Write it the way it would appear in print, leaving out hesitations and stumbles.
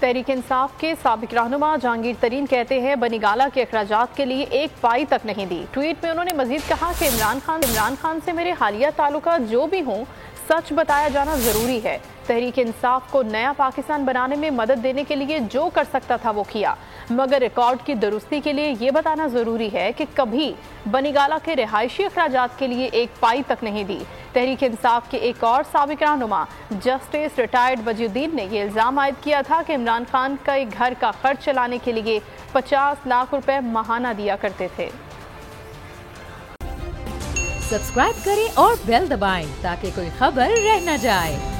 तहरीक इंसाफ के साबिक रहनुमा जहांगीर तरीन कहते हैं बनीगाला के अखराजात के लिए एक पाई तक नहीं दी। ट्वीट में उन्होंने मजीद कहा कि इमरान खान से मेरे हालिया ताल्लुकात जो भी हों सच बताया जाना जरूरी है। तहरीक इंसाफ को नया पाकिस्तान बनाने में मदद देने के लिए जो कर सकता था वो किया, मगर रिकॉर्ड की दुरुस्ती के लिए ये बताना जरूरी है कि कभी बनीगाला के रिहायशी अखराजात के लिए एक पाई तक नहीं दी। तहरीक इंसाफ के एक और साबिक रहनुमा जस्टिस रिटायर्ड वजीउद्दीन ने यह इल्जाम आयद किया था कि इमरान खान का एक घर का खर्च चलाने के लिए 50 लाख रुपए माहाना दिया करते थे। सब्सक्राइब करें और बेल दबाएं ताकि कोई खबर रह न जाए।